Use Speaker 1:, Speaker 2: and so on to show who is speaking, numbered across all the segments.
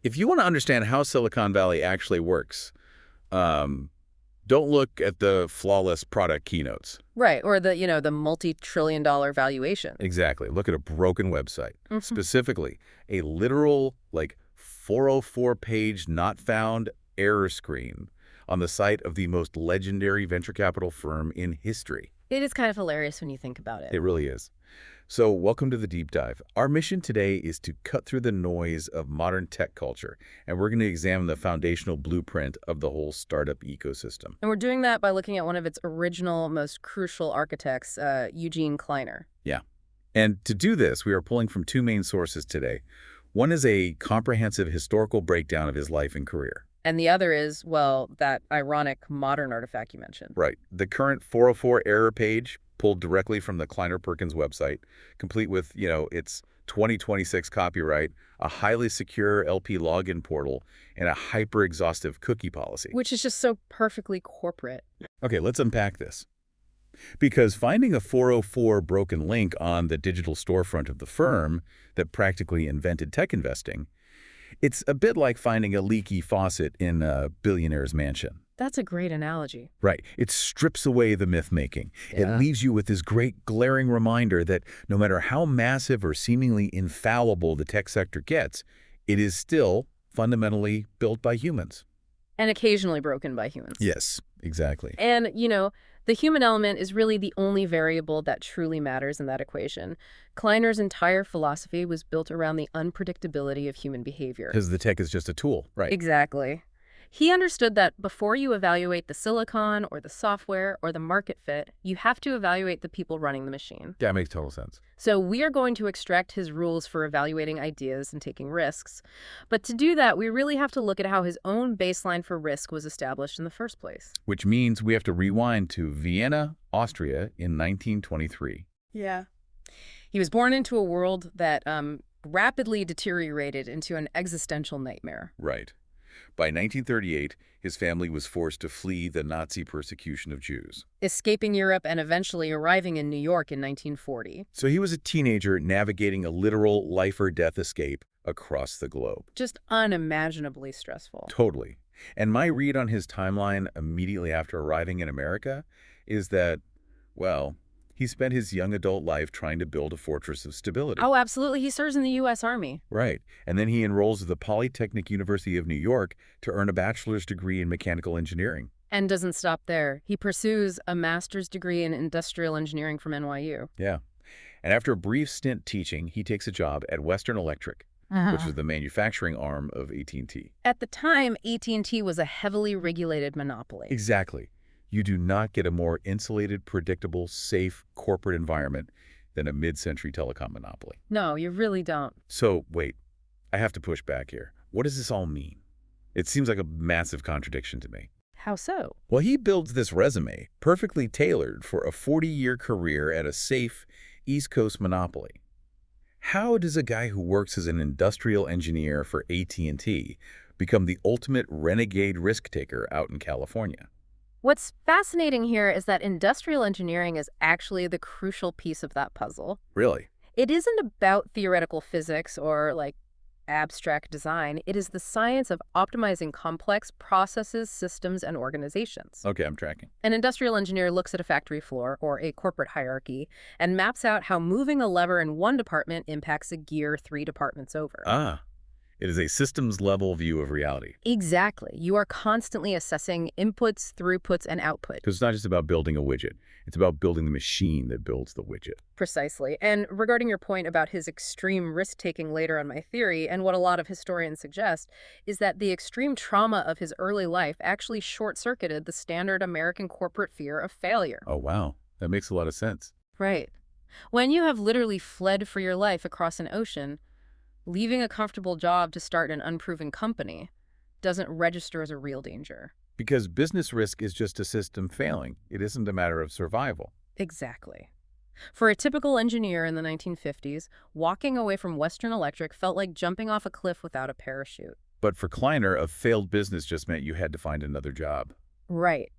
Speaker 1: If you want to understand how Silicon Valley actually works, don't look at the flawless product keynotes.
Speaker 2: Right, or the multi-trillion-dollar valuation.
Speaker 1: Exactly. Look at a broken website.
Speaker 2: Mhm.
Speaker 1: Specifically, a literal, 404-page not found error screen on the site of the most legendary venture capital firm in history.
Speaker 2: It is kind of hilarious when you think about it.
Speaker 1: It really is. So welcome to the Deep Dive. Our mission today is to cut through the noise of modern tech culture, and we're going to examine the foundational blueprint of the whole startup ecosystem.
Speaker 2: And we're doing that by looking at one of its original, most crucial architects, Eugene Kleiner.
Speaker 1: Yeah. And to do this, we are pulling from two main sources today. One is a comprehensive historical breakdown of his life and career.
Speaker 2: And the other is, well, that ironic modern artifact you mentioned.
Speaker 1: Right. The current 404 error page, pulled directly from the Kleiner-Perkins website, complete with, its 2026 copyright, a highly secure LP login portal, and a hyper-exhaustive cookie policy.
Speaker 2: Which is just so perfectly corporate.
Speaker 1: Okay, let's unpack this. Because finding a 404 broken link on the digital storefront of the firm that practically invented tech investing, it's a bit like finding a leaky faucet in a billionaire's mansion.
Speaker 2: That's a great analogy.
Speaker 1: Right. It strips away the myth-making.
Speaker 2: Yeah.
Speaker 1: It leaves you with this great glaring reminder that no matter how massive or seemingly infallible the tech sector gets, it is still fundamentally built by humans.
Speaker 2: And occasionally broken by humans.
Speaker 1: Yes, exactly.
Speaker 2: And, the human element is really the only variable that truly matters in that equation. Kleiner's entire philosophy was built around the unpredictability of human behavior.
Speaker 1: Because the tech is just a tool, right?
Speaker 2: Exactly. He understood that before you evaluate the silicon or the software or the market fit, you have to evaluate the people running the machine.
Speaker 1: That makes total sense.
Speaker 2: So we are going to extract his rules for evaluating ideas and taking risks. But to do that, we really have to look at how his own baseline for risk was established in the first place.
Speaker 1: Which means we have to rewind to Vienna, Austria in 1923.
Speaker 2: Yeah. He was born into a world that rapidly deteriorated into an existential nightmare.
Speaker 1: Right. By 1938, his family was forced to flee the Nazi persecution of Jews.
Speaker 2: Escaping Europe and eventually arriving in New York in 1940.
Speaker 1: So he was a teenager navigating a literal life-or-death escape across the globe.
Speaker 2: Just unimaginably stressful.
Speaker 1: Totally. And my read on his timeline immediately after arriving in America is that, well, he spent his young adult life trying to build a fortress of stability.
Speaker 2: Oh, absolutely. He serves in the U.S. Army.
Speaker 1: Right. And then he enrolls at the Polytechnic University of New York to earn a bachelor's degree in mechanical engineering.
Speaker 2: And doesn't stop there. He pursues a master's degree in industrial engineering from NYU.
Speaker 1: Yeah. And after a brief stint teaching, he takes a job at Western Electric, which was the manufacturing arm of AT&T.
Speaker 2: At the time, AT&T was a heavily regulated monopoly.
Speaker 1: Exactly. You do not get a more insulated, predictable, safe corporate environment than a mid-century telecom monopoly.
Speaker 2: No, you really don't.
Speaker 1: So, wait, I have to push back here. What does this all mean? It seems like a massive contradiction to me.
Speaker 2: How so?
Speaker 1: Well, he builds this resume perfectly tailored for a 40-year career at a safe East Coast monopoly. How does a guy who works as an industrial engineer for AT&T become the ultimate renegade risk-taker out in California?
Speaker 2: What's fascinating here is that industrial engineering is actually the crucial piece of that puzzle.
Speaker 1: Really?
Speaker 2: It isn't about theoretical physics or, abstract design. It is the science of optimizing complex processes, systems, and organizations.
Speaker 1: Okay, I'm tracking.
Speaker 2: An industrial engineer looks at a factory floor or a corporate hierarchy and maps out how moving a lever in one department impacts a gear 3 departments over.
Speaker 1: Ah, it is a systems-level view of reality.
Speaker 2: Exactly. You are constantly assessing inputs, throughputs, and output.
Speaker 1: Because it's not just about building a widget. It's about building the machine that builds the widget.
Speaker 2: Precisely. And regarding your point about his extreme risk-taking later on my theory, and what a lot of historians suggest, is that the extreme trauma of his early life actually short-circuited the standard American corporate fear of failure.
Speaker 1: Oh, wow. That makes a lot of sense.
Speaker 2: Right. When you have literally fled for your life across an ocean, leaving a comfortable job to start an unproven company doesn't register as a real danger.
Speaker 1: Because business risk is just a system failing. It isn't a matter of survival.
Speaker 2: Exactly. For a typical engineer in the 1950s, walking away from Western Electric felt like jumping off a cliff without a parachute.
Speaker 1: But for Kleiner, a failed business just meant you had to find another job.
Speaker 2: Right.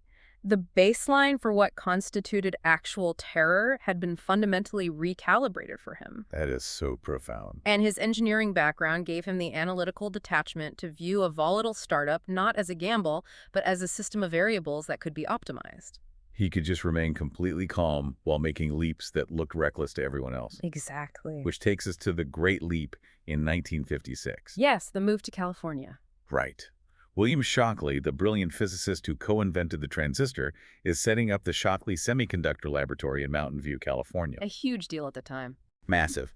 Speaker 2: The baseline for what constituted actual terror had been fundamentally recalibrated for him.
Speaker 1: That is so profound.
Speaker 2: And his engineering background gave him the analytical detachment to view a volatile startup not as a gamble, but as a system of variables that could be optimized.
Speaker 1: He could just remain completely calm while making leaps that looked reckless to everyone else.
Speaker 2: Exactly.
Speaker 1: Which takes us to the Great Leap in 1956.
Speaker 2: Yes, the move to California.
Speaker 1: Right. William Shockley, the brilliant physicist who co-invented the transistor, is setting up the Shockley Semiconductor Laboratory in Mountain View, California.
Speaker 2: A huge deal at the time.
Speaker 1: Massive.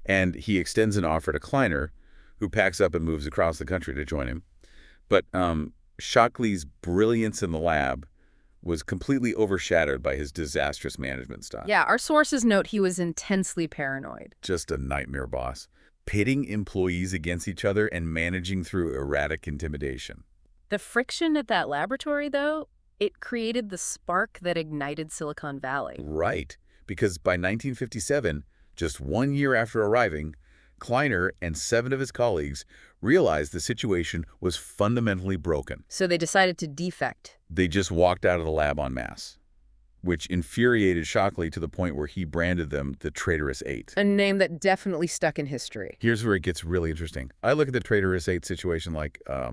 Speaker 1: And he extends an offer to Kleiner, who packs up and moves across the country to join him. But Shockley's brilliance in the lab was completely overshadowed by his disastrous management style.
Speaker 2: Yeah, our sources note he was intensely paranoid.
Speaker 1: Just a nightmare boss, pitting employees against each other and managing through erratic intimidation.
Speaker 2: The friction at that laboratory, though, it created the spark that ignited Silicon Valley.
Speaker 1: Right, because by 1957, just 1 year after arriving, Kleiner and 7 of his colleagues realized the situation was fundamentally broken.
Speaker 2: So they decided to defect.
Speaker 1: They just walked out of the lab en masse, which infuriated Shockley to the point where he branded them the Traitorous Eight.
Speaker 2: A name that definitely stuck in history.
Speaker 1: Here's where it gets really interesting. I look at the Traitorous Eight situation like a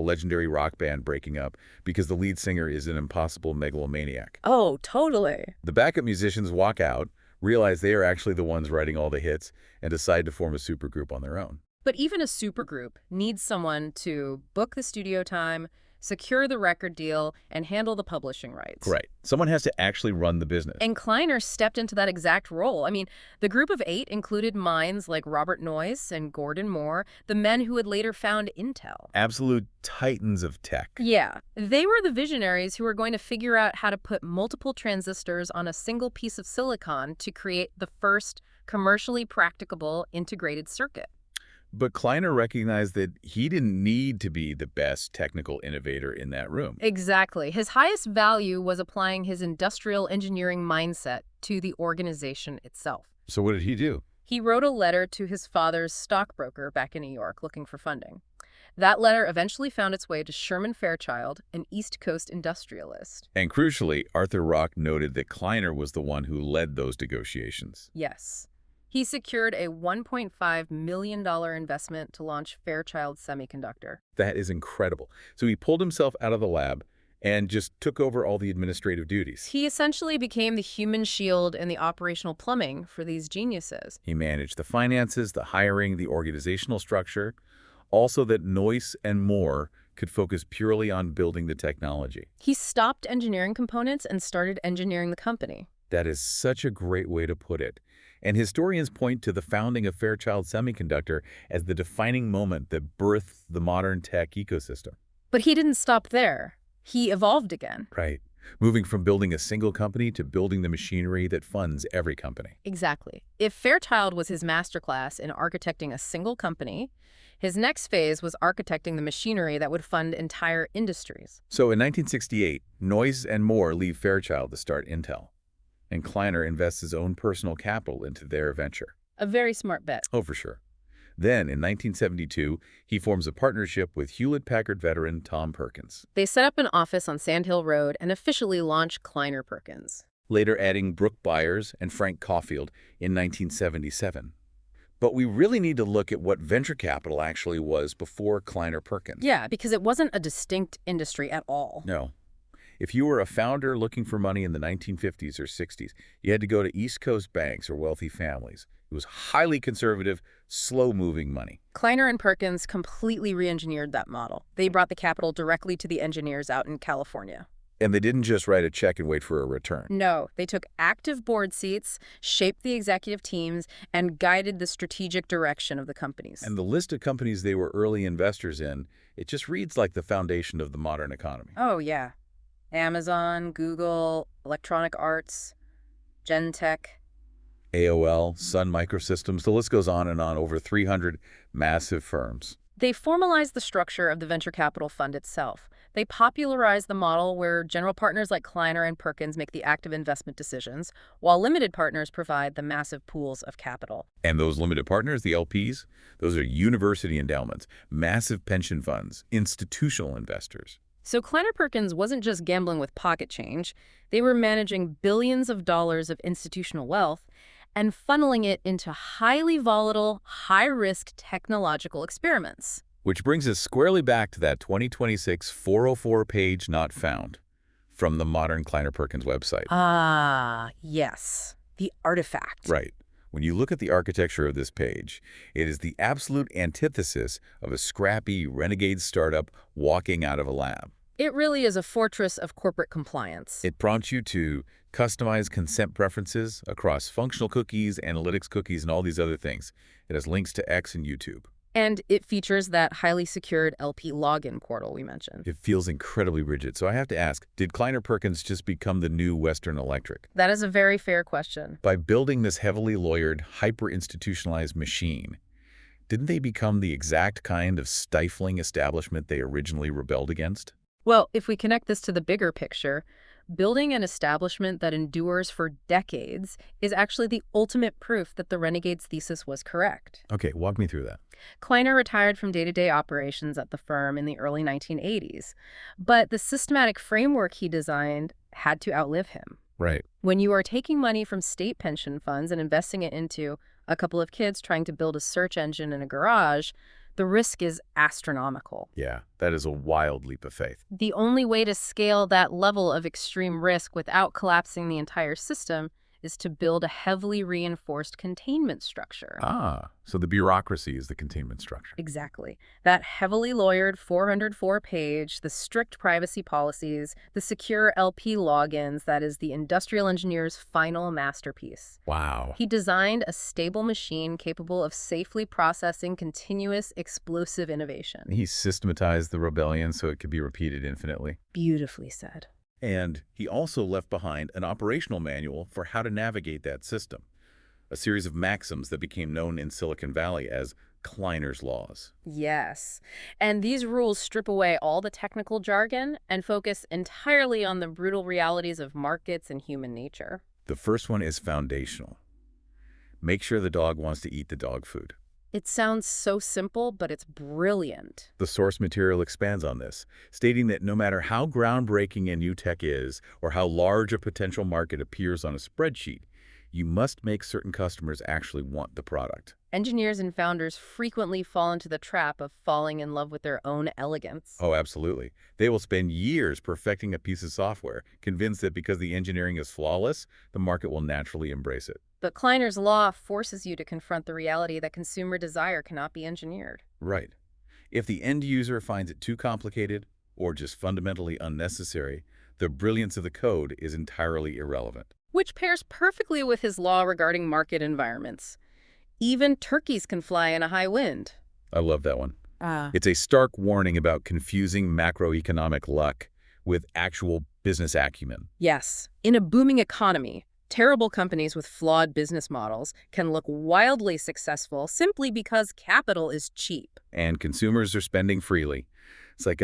Speaker 1: legendary rock band breaking up because the lead singer is an impossible megalomaniac.
Speaker 2: Oh, totally.
Speaker 1: The backup musicians walk out, realize they are actually the ones writing all the hits, and decide to form a supergroup on their own.
Speaker 2: But even a supergroup needs someone to book the studio time, secure the record deal, and handle the publishing rights.
Speaker 1: Right. Someone has to actually run the business.
Speaker 2: And Kleiner stepped into that exact role. I mean, the group of 8 included minds like Robert Noyce and Gordon Moore, the men who would later found Intel.
Speaker 1: Absolute titans of tech.
Speaker 2: Yeah, they were the visionaries who were going to figure out how to put multiple transistors on a single piece of silicon to create the first commercially practicable integrated circuit.
Speaker 1: But Kleiner recognized that he didn't need to be the best technical innovator in that room.
Speaker 2: Exactly. His highest value was applying his industrial engineering mindset to the organization itself.
Speaker 1: So what did he do?
Speaker 2: He wrote a letter to his father's stockbroker back in New York looking for funding. That letter eventually found its way to Sherman Fairchild, an East Coast industrialist.
Speaker 1: And crucially, Arthur Rock noted that Kleiner was the one who led those negotiations.
Speaker 2: Yes. He secured a $1.5 million investment to launch Fairchild Semiconductor.
Speaker 1: That is incredible. So he pulled himself out of the lab and just took over all the administrative duties.
Speaker 2: He essentially became the human shield and the operational plumbing for these geniuses.
Speaker 1: He managed the finances, the hiring, the organizational structure, also that Noyce and Moore could focus purely on building the technology.
Speaker 2: He stopped engineering components and started engineering the company.
Speaker 1: That is such a great way to put it. And historians point to the founding of Fairchild Semiconductor as the defining moment that birthed the modern tech ecosystem.
Speaker 2: But he didn't stop there. He evolved again.
Speaker 1: Right. Moving from building a single company to building the machinery that funds every company.
Speaker 2: Exactly. If Fairchild was his masterclass in architecting a single company, his next phase was architecting the machinery that would fund entire industries.
Speaker 1: So in 1968, Noyce and Moore leave Fairchild to start Intel. And Kleiner invests his own personal capital into their venture.
Speaker 2: A very smart bet.
Speaker 1: Oh, for sure. Then, in 1972, he forms a partnership with Hewlett-Packard veteran Tom Perkins.
Speaker 2: They set up an office on Sand Hill Road and officially launched Kleiner Perkins.
Speaker 1: Later adding Brooke Byers and Frank Caulfield in 1977. But we really need to look at what venture capital actually was before Kleiner Perkins.
Speaker 2: Yeah, because it wasn't a distinct industry at all.
Speaker 1: No. If you were a founder looking for money in the 1950s or 60s, you had to go to East Coast banks or wealthy families. It was highly conservative, slow-moving money.
Speaker 2: Kleiner and Perkins completely re-engineered that model. They brought the capital directly to the engineers out in California.
Speaker 1: And they didn't just write a check and wait for a return.
Speaker 2: No, they took active board seats, shaped the executive teams, and guided the strategic direction of the companies.
Speaker 1: And the list of companies they were early investors in, it just reads like the foundation of the modern economy.
Speaker 2: Oh, yeah. Amazon, Google, Electronic Arts, Genentech.
Speaker 1: AOL, Sun Microsystems, the list goes on, over 300 massive firms.
Speaker 2: They formalized the structure of the venture capital fund itself. They popularized the model where general partners like Kleiner and Perkins make the active investment decisions, while limited partners provide the massive pools of capital.
Speaker 1: And those limited partners, the LPs, those are university endowments, massive pension funds, institutional investors.
Speaker 2: So Kleiner Perkins wasn't just gambling with pocket change. They were managing billions of dollars of institutional wealth and funneling it into highly volatile, high-risk technological experiments.
Speaker 1: Which brings us squarely back to that 2026 404 page not found from the modern Kleiner Perkins website.
Speaker 2: Ah, yes. The artifact.
Speaker 1: Right. When you look at the architecture of this page, it is the absolute antithesis of a scrappy, renegade startup walking out of a lab.
Speaker 2: It really is a fortress of corporate compliance.
Speaker 1: It prompts you to customize consent preferences across functional cookies, analytics cookies, and all these other things. It has links to X and YouTube.
Speaker 2: And it features that highly secured LP login portal we mentioned.
Speaker 1: It feels incredibly rigid. So I have to ask, did Kleiner Perkins just become the new Western Electric?
Speaker 2: That is a very fair question.
Speaker 1: By building this heavily lawyered, hyper-institutionalized machine, didn't they become the exact kind of stifling establishment they originally rebelled against?
Speaker 2: Well, if we connect this to the bigger picture, building an establishment that endures for decades is actually the ultimate proof that the Renegade's thesis was correct.
Speaker 1: Okay, walk me through that.
Speaker 2: Kleiner retired from day-to-day operations at the firm in the early 1980s, but the systematic framework he designed had to outlive him.
Speaker 1: Right.
Speaker 2: When you are taking money from state pension funds and investing it into a couple of kids trying to build a search engine in a garage, the risk is astronomical.
Speaker 1: Yeah, that is a wild leap of faith.
Speaker 2: The only way to scale that level of extreme risk without collapsing the entire system is to build a heavily reinforced containment structure.
Speaker 1: Ah, so the bureaucracy is the containment structure.
Speaker 2: Exactly. That heavily lawyered 404-page, the strict privacy policies, the secure LP logins, that is the industrial engineer's final masterpiece.
Speaker 1: Wow.
Speaker 2: He designed a stable machine capable of safely processing continuous explosive innovation.
Speaker 1: He systematized the rebellion so it could be repeated infinitely.
Speaker 2: Beautifully said.
Speaker 1: And he also left behind an operational manual for how to navigate that system, a series of maxims that became known in Silicon Valley as Kleiner's laws.
Speaker 2: Yes. And these rules strip away all the technical jargon and focus entirely on the brutal realities of markets and human nature.
Speaker 1: The first one is foundational. Make sure the dog wants to eat the dog food.
Speaker 2: It sounds so simple, but it's brilliant.
Speaker 1: The source material expands on this, stating that no matter how groundbreaking a new tech is or how large a potential market appears on a spreadsheet, you must make certain customers actually want the product.
Speaker 2: Engineers and founders frequently fall into the trap of falling in love with their own elegance.
Speaker 1: Oh, absolutely. They will spend years perfecting a piece of software, convinced that because the engineering is flawless, the market will naturally embrace it.
Speaker 2: But Kleiner's law forces you to confront the reality that consumer desire cannot be engineered.
Speaker 1: Right. If the end user finds it too complicated or just fundamentally unnecessary, the brilliance of the code is entirely irrelevant.
Speaker 2: Which pairs perfectly with his law regarding market environments. Even turkeys can fly in a high wind.
Speaker 1: I love that one. It's a stark warning about confusing macroeconomic luck with actual business acumen.
Speaker 2: Yes. In a booming economy, terrible companies with flawed business models can look wildly successful simply because capital is cheap.
Speaker 1: And consumers are spending freely. It's like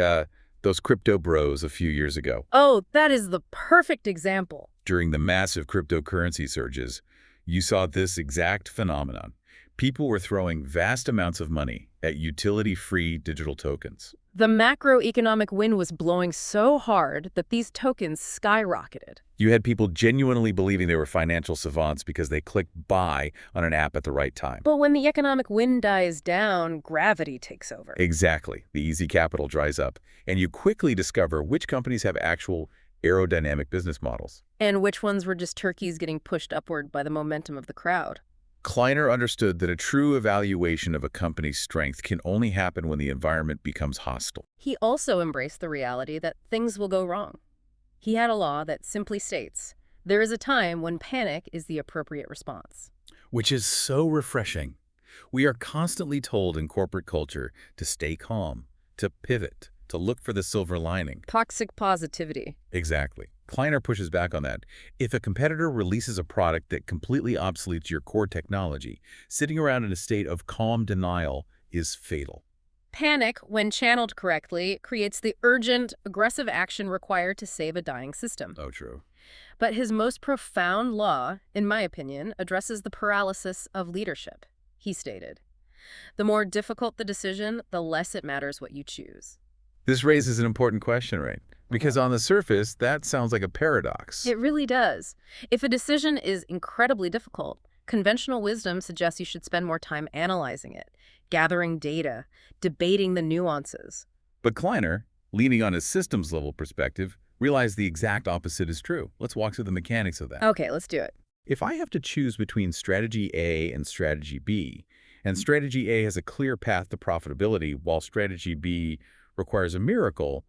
Speaker 1: those crypto bros a few years ago.
Speaker 2: Oh, that is the perfect example.
Speaker 1: During the massive cryptocurrency surges, you saw this exact phenomenon. People were throwing vast amounts of money at utility-free digital tokens.
Speaker 2: The macroeconomic wind was blowing so hard that these tokens skyrocketed.
Speaker 1: You had people genuinely believing they were financial savants because they clicked buy on an app at the right time.
Speaker 2: But when the economic wind dies down, gravity takes over.
Speaker 1: Exactly. The easy capital dries up, and you quickly discover which companies have actual aerodynamic business models.
Speaker 2: And which ones were just turkeys getting pushed upward by the momentum of the crowd.
Speaker 1: Kleiner understood that a true evaluation of a company's strength can only happen when the environment becomes hostile.
Speaker 2: He also embraced the reality that things will go wrong. He had a law that simply states, there is a time when panic is the appropriate response.
Speaker 1: Which is so refreshing. We are constantly told in corporate culture to stay calm, to pivot, to look for the silver lining.
Speaker 2: Toxic positivity.
Speaker 1: Exactly. Kleiner pushes back on that. If a competitor releases a product that completely obsoletes your core technology, sitting around in a state of calm denial is fatal.
Speaker 2: Panic, when channeled correctly, creates the urgent, aggressive action required to save a dying system.
Speaker 1: Oh, true.
Speaker 2: But his most profound law, in my opinion, addresses the paralysis of leadership. He stated, the more difficult the decision, the less it matters what you choose.
Speaker 1: This raises an important question, right? Because on the surface, that sounds like a paradox.
Speaker 2: It really does. If a decision is incredibly difficult, conventional wisdom suggests you should spend more time analyzing it, gathering data, debating the nuances.
Speaker 1: But Kleiner, leaning on his systems-level perspective, realized the exact opposite is true. Let's walk through the mechanics of that.
Speaker 2: Okay, let's do it.
Speaker 1: If I have to choose between strategy A and strategy B, and strategy A has a clear path to profitability while strategy B requires a miracle,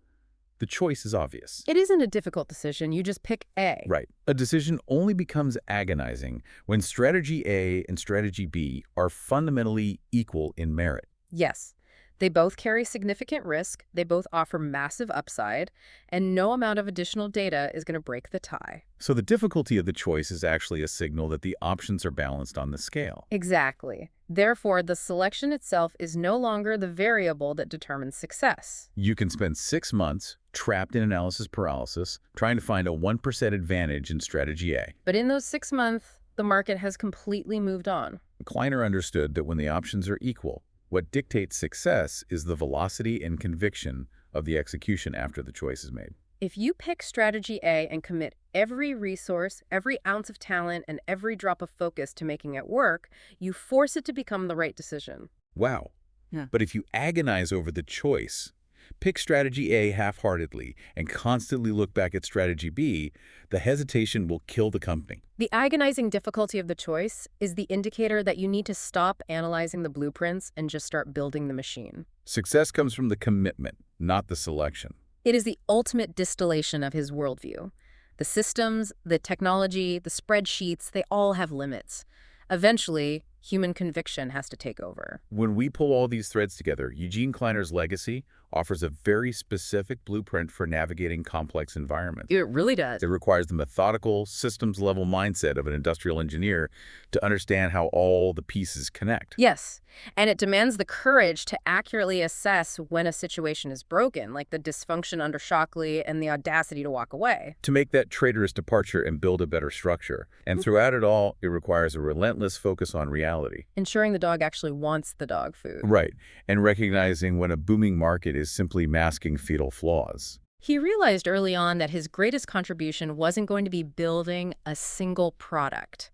Speaker 1: the choice is obvious.
Speaker 2: It isn't a difficult decision. You just pick A.
Speaker 1: Right. A decision only becomes agonizing when strategy A and strategy B are fundamentally equal in merit.
Speaker 2: Yes. They both carry significant risk, they both offer massive upside, and no amount of additional data is going to break the tie.
Speaker 1: So the difficulty of the choice is actually a signal that the options are balanced on the scale.
Speaker 2: Exactly. Therefore, the selection itself is no longer the variable that determines success.
Speaker 1: You can spend 6 months trapped in analysis paralysis trying to find a 1% advantage in strategy A.
Speaker 2: But in those 6 months, the market has completely moved on.
Speaker 1: Kleiner understood that when the options are equal, what dictates success is the velocity and conviction of the execution after the choice is made.
Speaker 2: If you pick strategy A and commit every resource, every ounce of talent, and every drop of focus to making it work, you force it to become the right decision.
Speaker 1: Wow.
Speaker 2: Yeah.
Speaker 1: But if you agonize over the choice, pick strategy A half-heartedly, and constantly look back at strategy B, the hesitation will kill the company.
Speaker 2: The agonizing difficulty of the choice is the indicator that you need to stop analyzing the blueprints and just start building the machine.
Speaker 1: Success comes from the commitment, not the selection.
Speaker 2: It is the ultimate distillation of his worldview. The systems, the technology, the spreadsheets, they all have limits. Eventually, human conviction has to take over.
Speaker 1: When we pull all these threads together, Eugene Kleiner's legacy offers a very specific blueprint for navigating complex environments.
Speaker 2: It really does.
Speaker 1: It requires the methodical, systems-level mindset of an industrial engineer to understand how all the pieces connect.
Speaker 2: Yes, and it demands the courage to accurately assess when a situation is broken, like the dysfunction under Shockley, and the audacity to walk away.
Speaker 1: To make that traitorous departure and build a better structure. And throughout it all, it requires a relentless focus on reality.
Speaker 2: Ensuring the dog actually wants the dog food.
Speaker 1: Right, and recognizing when a booming market is simply masking fatal flaws.
Speaker 2: He realized early on that his greatest contribution wasn't going to be building a single product,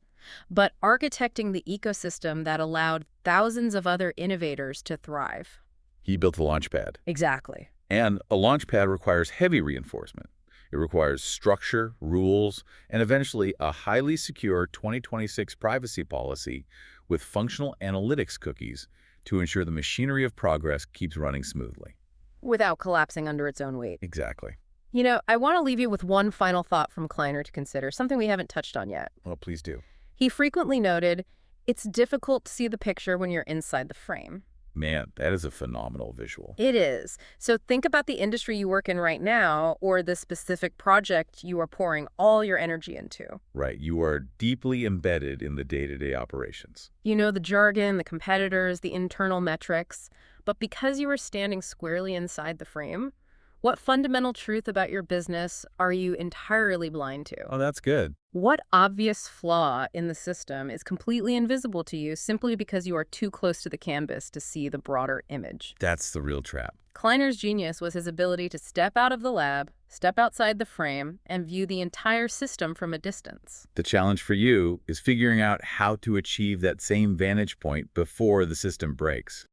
Speaker 2: but architecting the ecosystem that allowed thousands of other innovators to thrive.
Speaker 1: He built a launchpad.
Speaker 2: Exactly.
Speaker 1: And a launchpad requires heavy reinforcement. It requires structure, rules, and eventually a highly secure 2026 privacy policy with functional analytics cookies to ensure the machinery of progress keeps running smoothly.
Speaker 2: Without collapsing under its own weight.
Speaker 1: Exactly.
Speaker 2: You know, I want to leave you with one final thought from Kleiner to consider, something we haven't touched on yet.
Speaker 1: Well, please do.
Speaker 2: He frequently noted, it's difficult to see the picture when you're inside the frame.
Speaker 1: Man, that is a phenomenal visual.
Speaker 2: It is. So think about the industry you work in right now, or the specific project you are pouring all your energy into.
Speaker 1: Right. You are deeply embedded in the day-to-day operations.
Speaker 2: You know the jargon, the competitors, the internal metrics. But because you are standing squarely inside the frame, what fundamental truth about your business are you entirely blind to?
Speaker 1: Oh, that's good.
Speaker 2: What obvious flaw in the system is completely invisible to you simply because you are too close to the canvas to see the broader image?
Speaker 1: That's the real trap.
Speaker 2: Kleiner's genius was his ability to step out of the lab, step outside the frame, and view the entire system from a distance.
Speaker 1: The challenge for you is figuring out how to achieve that same vantage point before the system breaks.